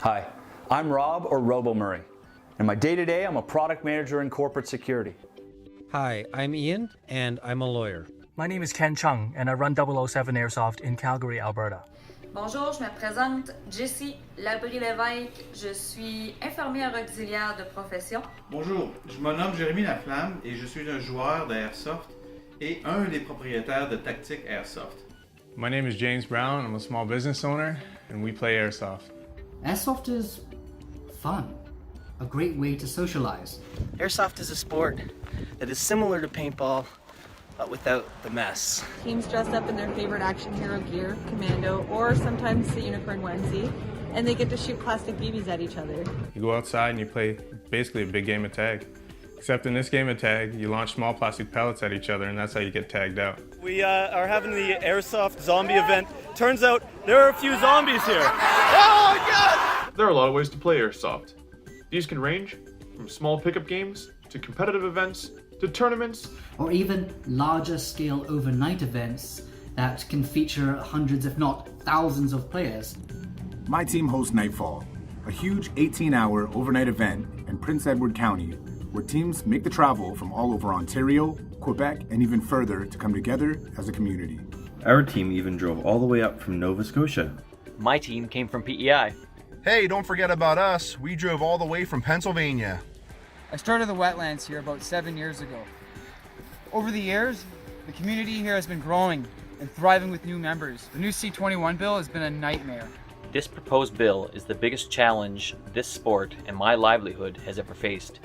Hi, I'm Rob or Robo Murray. In my day-to-day, I'm a product manager in corporate security. Hi, I'm Ian, and I'm a lawyer. My name is Ken Chung, and I run 007 Airsoft in Calgary, Alberta. Bonjour, je me présente Jessie Labrie-Lévesque. Je suis infirmière auxiliaire de profession. Bonjour, je me nomme Jérémy Laflamme et je suis un joueur d'Airsoft et un des propriétaires de Tactique Airsoft. My name is James Brown. I'm a small business owner, and we play Airsoft. Airsoft is fun, a great way to socialize. Airsoft is a sport that is similar to paintball, but without the mess. Teams dress up in their favorite action hero gear, commando, or sometimes the unicorn onesie, and they get to shoot plastic BBs at each other. You go outside and you play basically a big game of tag. Except in this game of tag, you launch small plastic pellets at each other, and that's how you get tagged out. We are having the Airsoft zombie event. Turns out there are a few zombies here. Oh my god! There are a lot of ways to play Airsoft. These can range from small pickup games to competitive events to tournaments, or even larger scale overnight events that can feature hundreds if not thousands of players. My team hosts Nightfall, a huge 18-hour overnight event in Prince Edward County where teams make the travel from all over Ontario, Quebec, and even further to come together as a community. Our team even drove all the way up from Nova Scotia. My team came from PEI. Hey, don't forget about us. We drove all the way from Pennsylvania. I started the wetlands here about 7 years ago. Over the years, the community here has been growing and thriving with new members. The new C-21 bill has been a nightmare. This proposed bill is the biggest challenge this sport and my livelihood has ever faced.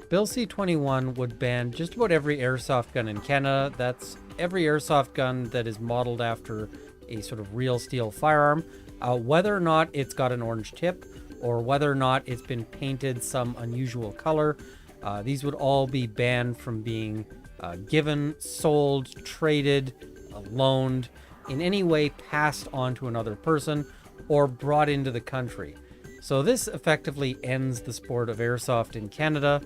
Bill C-21 would ban just about every airsoft gun in Canada. That's every airsoft gun that is modeled after a sort of real steel firearm, whether or not it's got an orange tip or whether or not it's been painted some unusual color. These would all be banned from being given, sold, traded, loaned, in any way passed on to another person or brought into the country. So this effectively ends the sport of airsoft in Canada.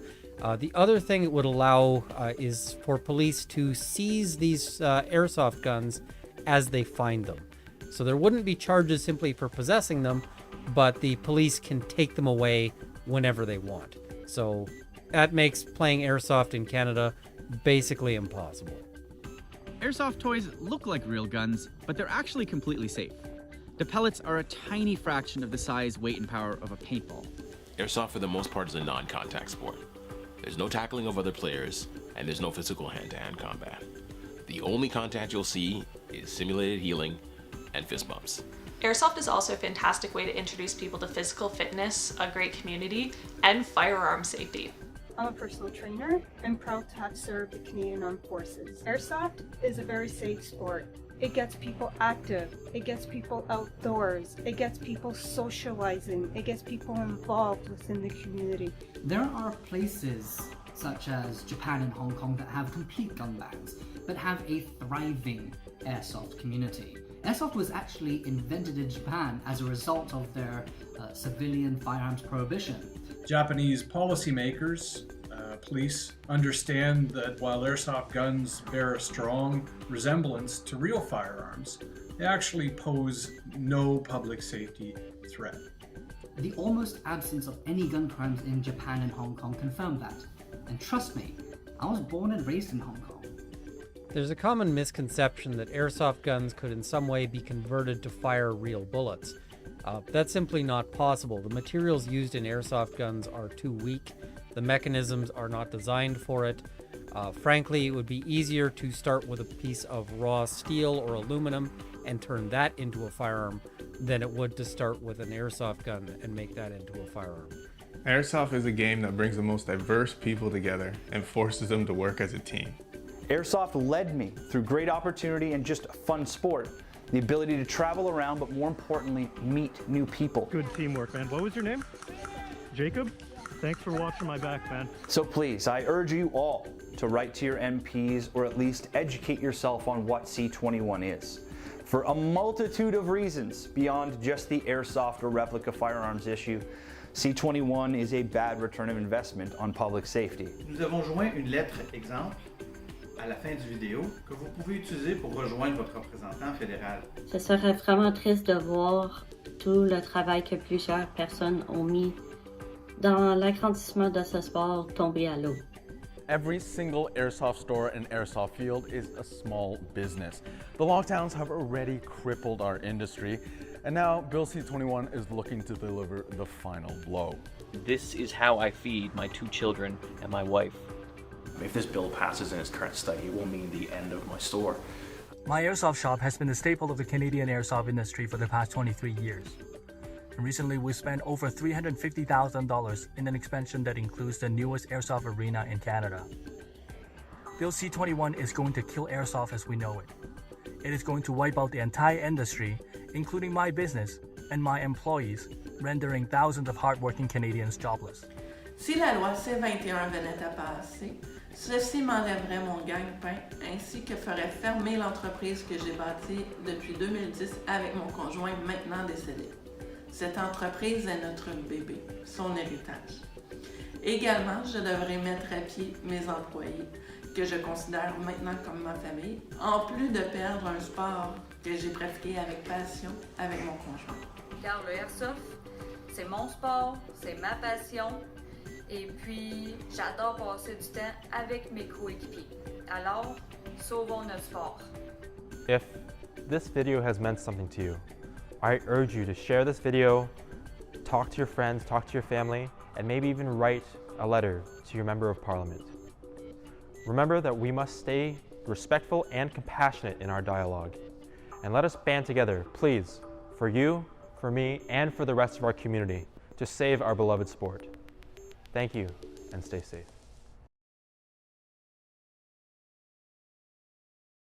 The other thing it would allow is for police to seize these airsoft guns as they find them. So there wouldn't be charges simply for possessing them, but the police can take them away whenever they want. So that makes playing airsoft in Canada basically impossible. Airsoft toys look like real guns, but they're actually completely safe. The pellets are a tiny fraction of the size, weight, and power of a paintball. Airsoft for the most part is a non-contact sport. There's no tackling of other players, and there's no physical hand-to-hand combat. The only contact you'll see is simulated healing and fist bumps. Airsoft is also a fantastic way to introduce people to physical fitness, a great community, and firearm safety. I'm a personal trainer and proud to have served the Canadian Armed Forces. Airsoft is a very safe sport. It gets people active, it gets people outdoors, it gets people socializing, it gets people involved within the community. There are places such as Japan and Hong Kong that have complete gun bans, but have a thriving airsoft community. Airsoft was actually invented in Japan as a result of their civilian firearms prohibition. Japanese policymakers, police, understand that while airsoft guns bear a strong resemblance to real firearms, they actually pose no public safety threat. The almost absence of any gun crimes in Japan and Hong Kong confirmed that. And trust me, I was born and raised in Hong Kong. There's a common misconception that airsoft guns could in some way be converted to fire real bullets. That's simply not possible. The materials used in airsoft guns are too weak. The mechanisms are not designed for it. Frankly, it would be easier to start with a piece of raw steel or aluminum and turn that into a firearm than it would to start with an airsoft gun and make that into a firearm. Airsoft is a game that brings the most diverse people together and forces them to work as a team. Airsoft led me through great opportunity and just a fun sport. The ability to travel around, but more importantly, meet new people. Good teamwork, man. What was your name? Jacob? Thanks for watching my back, man. So please, I urge you all to write to your MPs or at least educate yourself on what C-21 is. For a multitude of reasons beyond just the airsoft or replica firearms issue, C-21 is a bad return of investment on public safety. Nous avons joint une lettre exemple à la fin du vidéo que vous pouvez utiliser pour rejoindre votre représentant fédéral. Ce serait vraiment triste de voir tout le travail que plusieurs personnes ont mis dans l'agrandissement de ce sport tomber à l'eau. Every single airsoft store and airsoft field is a small business. The lockdowns have already crippled our industry, and now Bill C-21 is looking to deliver the final blow. This is how I feed my 2 children and my wife. If this bill passes in its current state, it will mean the end of my store. My airsoft shop has been a staple of the Canadian airsoft industry for the past 23 years. And recently, we spent over $350,000 in an expansion that includes the newest airsoft arena in Canada. Bill C-21 is going to kill airsoft as we know it. It is going to wipe out the entire industry, including my business and my employees, rendering thousands of hardworking Canadians jobless. Si la loi C-21 venait à passer, ceci m'enlèverait mon gagne-pain ainsi que ferait fermer l'entreprise que j'ai bâtie depuis 2010 avec mon conjoint maintenant décédé. Cette entreprise est notre bébé, son héritage. Également, je devrais mettre à pied mes employés, que je considère maintenant comme ma famille, en plus de perdre un sport que j'ai pratiqué avec passion avec mon conjoint. Car le airsoft, c'est mon sport, c'est ma passion, et puis j'adore passer du temps avec mes coéquipiers. Alors, sauvons notre sport. If this video has meant something to you, I urge you to share this video, talk to your friends, talk to your family, and maybe even write a letter to your Member of Parliament. Remember that we must stay respectful and compassionate in our dialogue. And let us band together, please, for you, for me, and for the rest of our community, to save our beloved sport. Thank you, and stay safe.